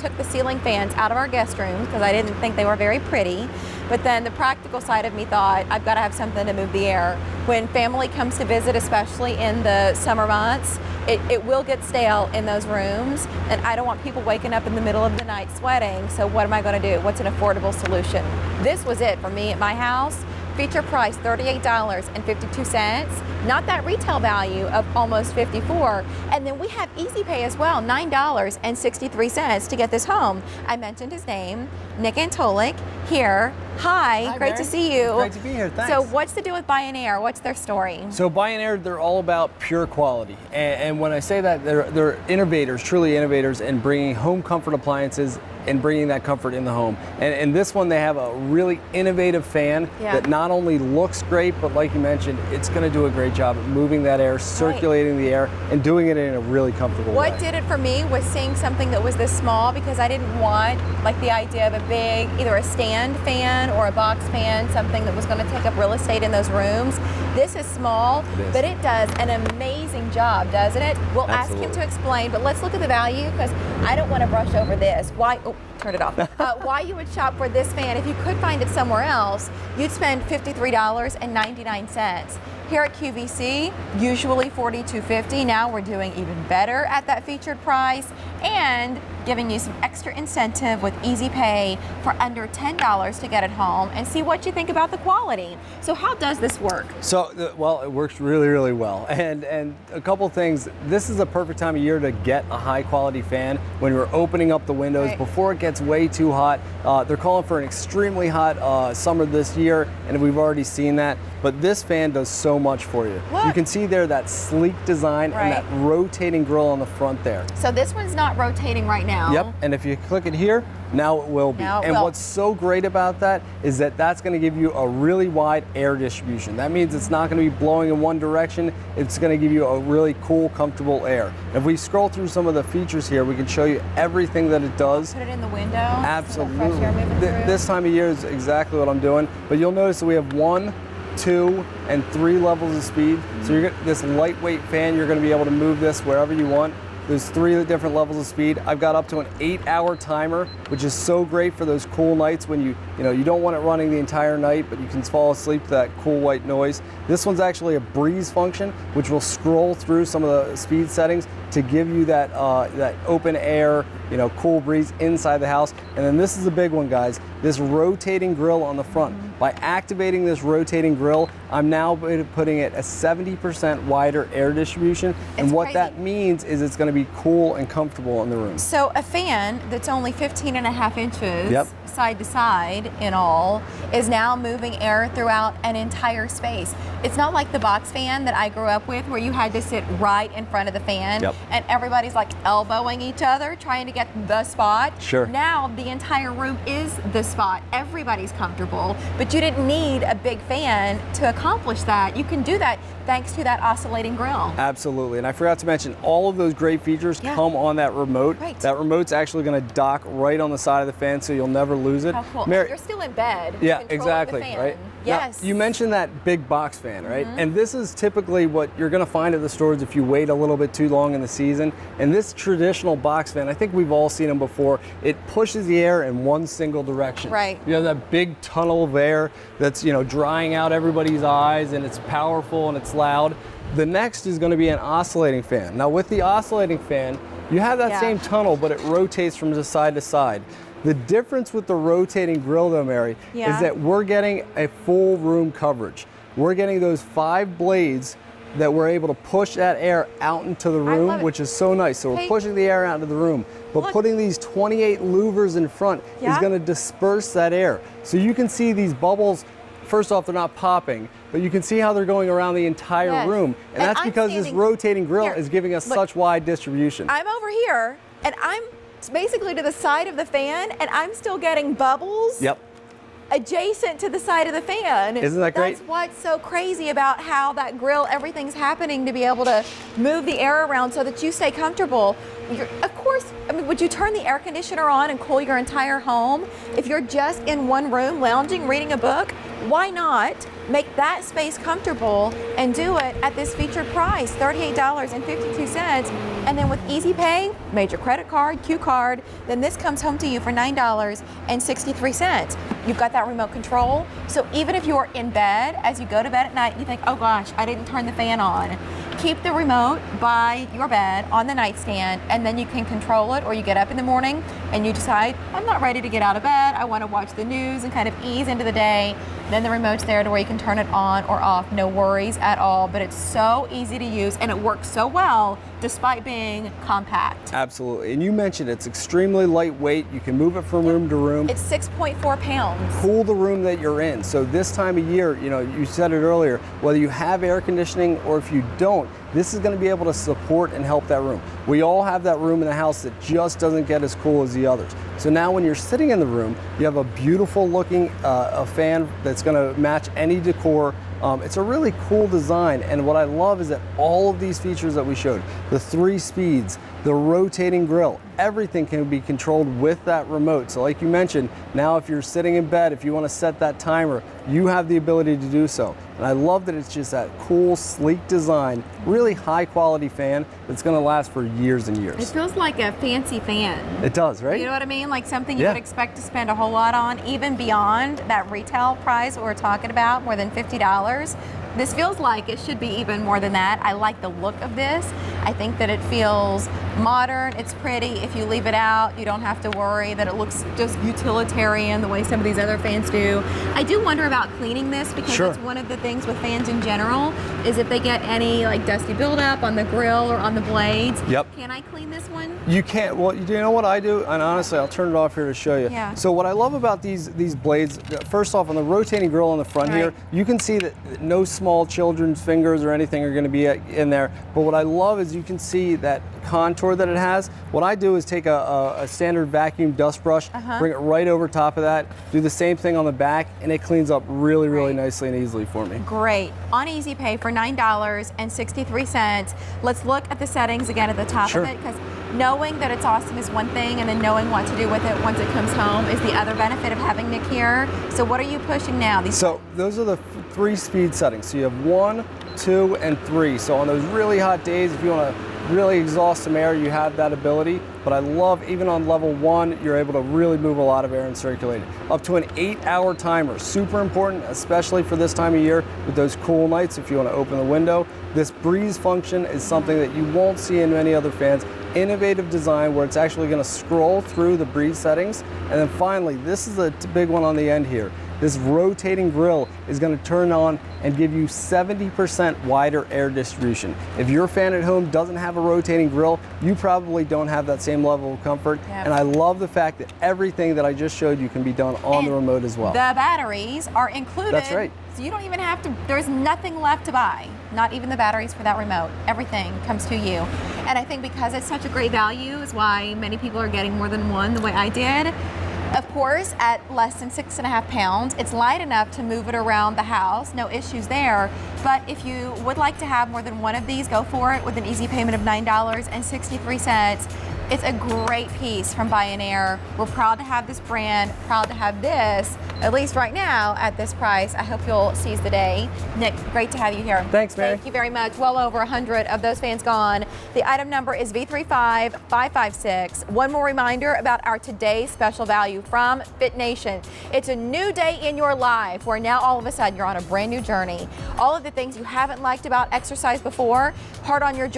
took the ceiling fans out of our guest rooms because I didn't think they were very pretty. But then the practical side of me thought, I've got to have something to move the air. When family comes to visit, especially in the summer months, it will get stale in those rooms, and I don't want people waking up in the middle of the night sweating, so what am I going to do? What's an affordable solution? This was it for me at my house. Feature price $38.52, not that retail value of almost $54. And then we have Easy Pay as well, $9.63 to get this home. I mentioned his name, Nick Antolik, here. Hi, great Mary. to see you. Great to be here, thanks. So what's the deal with Bionaire? What's their story? So Bionaire, they're all about pure quality. And when I say that, they're innovators, truly innovators in bringing home comfort appliances and bringing that comfort in the home. And this one, they have a really innovative fan that not only looks great, but like you mentioned, it's gonna do a great job at moving that air, circulating the air, and doing it in a really comfortable way. What did it for me was seeing something that was this small, because I didn't want like the idea of a big, either a stand fan or a box fan, something that was gonna take up real estate in those rooms. This is small, but it does an amazing job, doesn't it? We'll ask him to explain, but let's look at the value, because I don't want to brush over this. Why? Oh, turn it off. Why you would shop for this fan? If you could find it somewhere else, you'd spend $53.99. Here at QVC, usually $42.50. Now we're doing even better at that featured price and giving you some extra incentive with Easy Pay for under $10 to get it home, and see what you think about the quality. So how does this work? So, well, it works really, really well. And a couple things, this is a perfect time of year to get a high quality fan when you're opening up the windows before it gets way too hot. They're calling for an extremely hot summer this year, and we've already seen that. But this fan does so much for you. You can see there that sleek design and that rotating grill on the front there. So this one's not rotating right now. Yep, and if you click it here, now it will be. What's so great about that is that that's going to give you a really wide air distribution. That means it's not going to be blowing in one direction. It's going to give you a really cool, comfortable air. If we scroll through some of the features here, we can show you everything that it does. Put it in the window. Absolutely. Fresh air moving through. This time of year is exactly what I'm doing. But you'll notice that we have 1, 2, and 3 levels of speed. So you're this lightweight fan, you're going to be able to move this wherever you want. There's 3 different levels of speed. I've got up to an 8-hour timer, which is so great for those cool nights when you don't want it running the entire night, but you can fall asleep to that cool white noise. This one's actually a breeze function, which will scroll through some of the speed settings to give you that that open air, cool breeze inside the house. And then this is the big one, guys. This rotating grill on the front. By activating this rotating grill, I'm now putting it a 70% wider air distribution. And what that means is it's going to be cool and comfortable in the room. So a fan that's only 15.5 inches side to side in all is now moving air throughout an entire space. It's not like the box fan that I grew up with, where you had to sit right in front of the fan and everybody's like elbowing each other trying to get the spot. Now the entire room is the spot. Everybody's comfortable, but you didn't need a big fan to accomplish that. You can do that thanks to that oscillating grill. Absolutely, and I forgot to mention, all of those great features come on that remote. That remote's actually going to dock right on the side of the fan, so you'll never lose it. How cool. Mary, you're still in bed. Yeah, exactly, right? Yes. Now, you mentioned that big box fan, right? And this is typically what you're going to find at the stores if you wait a little bit too long in the season. And this traditional box fan, I think we've all seen them before, it pushes the air in one single direction. You have that big tunnel of air that's, drying out everybody's eyes, and it's powerful and it's loud. The next is going to be an oscillating fan. Now with the oscillating fan, you have that same tunnel, but it rotates from side to side. The difference with the rotating grill though, Mary, is that we're getting a full room coverage. We're getting those 5 blades that we're able to push that air out into the room, which is so nice. So we're pushing the air out into the room, but putting these 28 louvers in front is going to disperse that air. So you can see these bubbles. First off, they're not popping, but you can see how they're going around the entire room. And that's because this rotating grill is giving us such wide distribution. I'm over here, and I'm basically to the side of the fan, and I'm still getting bubbles adjacent to the side of the fan. Isn't that great? That's what's so crazy about how that grill, everything's happening to be able to move the air around so that you stay comfortable. Of course, course, I mean, would you turn the air conditioner on and cool your entire home? If you're just in one room lounging, reading a book, why not make that space comfortable and do it at this featured price, $38.52. And then with Easy Pay, major credit card, Q card, then this comes home to you for $9.63. You've got that remote control. So even if you're in bed, as you go to bed at night, you think, oh gosh, I didn't turn the fan on. Keep the remote by your bed on the nightstand, and then you can control it, or you get up in the morning and you decide, I'm not ready to get out of bed, I want to watch the news and kind of ease into the day. Then the remote's there to where you can turn it on or off, no worries at all. But it's so easy to use and it works so well despite being compact. Absolutely, and you mentioned it's extremely lightweight. You can move it from room to room. It's 6.4 pounds. Cool the room that you're in. So this time of year, you know, you said it earlier, whether you have air conditioning or if you don't, this is going to be able to support and help that room. We all have that room in the house that just doesn't get as cool as the others. So now when you're sitting in the room, you have a beautiful looking a fan that's going to match any decor. It's a really cool design, and what I love is that all of these features that we showed, the 3 speeds, the rotating grill, everything can be controlled with that remote. So like you mentioned, now if you're sitting in bed, if you want to set that timer, you have the ability to do so. And I love that it's just that cool, sleek design, really high quality fan that's going to last for years and years. It feels like a fancy fan. It does, right? You know what I mean? Like something you would expect to spend a whole lot on, even beyond that retail price we're talking about, more than $50. This feels like it should be even more than that. I like the look of this. I think that it feels modern, it's pretty. If you leave it out, you don't have to worry that it looks just utilitarian the way some of these other fans do. I do wonder about cleaning this, because that's one of the things with fans in general, is if they get any like dusty buildup on the grill or on the blades. Can I clean this one? You can't. Well, you know what I do? And honestly, I'll turn it off here to show you. So what I love about these blades, first off, on the rotating grill on the front here, you can see that no small children's fingers or anything are going to be in there. But what I love is you can see that contour that it has. What I do is take a standard vacuum dust brush, bring it right over top of that, do the same thing on the back, and it cleans up really, really nicely and easily for me. Great. On Easy Pay for $9.63. Let's look at the settings again at the top of it, because knowing that it's awesome is one thing, and then knowing what to do with it once it comes home is the other benefit of having Nick here. So what are you pushing now? So those are the 3 speed settings. So you have 1, 2, and 3. So on those really hot days, if you want to really exhaust some air, you have that ability. But I love, even on level 1, you're able to really move a lot of air and circulate it. Up to an 8-hour timer, super important, especially for this time of year with those cool nights if you want to open the window. This breeze function is something that you won't see in many other fans. Innovative design where it's actually going to scroll through the breeze settings. And then finally, this is a big one on the end here. This rotating grill is going to turn on and give you 70% wider air distribution. If your fan at home doesn't have a rotating grill, you probably don't have that same level of comfort. And I love the fact that everything that I just showed you can be done on the remote as well. The batteries are included. That's right. So you don't even have to, there's nothing left to buy. Not even the batteries for that remote. Everything comes to you. And I think because it's such a great value is why many people are getting more than one the way I did. Of course, at less than 6.5 pounds, it's light enough to move it around the house, no issues there. But if you would like to have more than one of these, go for it with an easy payment of $9.63. It's a great piece from Bionaire. We're proud to have this brand, proud to have this, at least right now, at this price. I hope you'll seize the day. Nick, great to have you here. Thanks, Mary. Thank you very much. Well over 100 of those fans gone. The item number is V35556. One more reminder about our today's special value from Fit Nation. It's a new day in your life where now all of a sudden you're on a brand new journey. All of the things you haven't liked about exercise before, hard on your joints,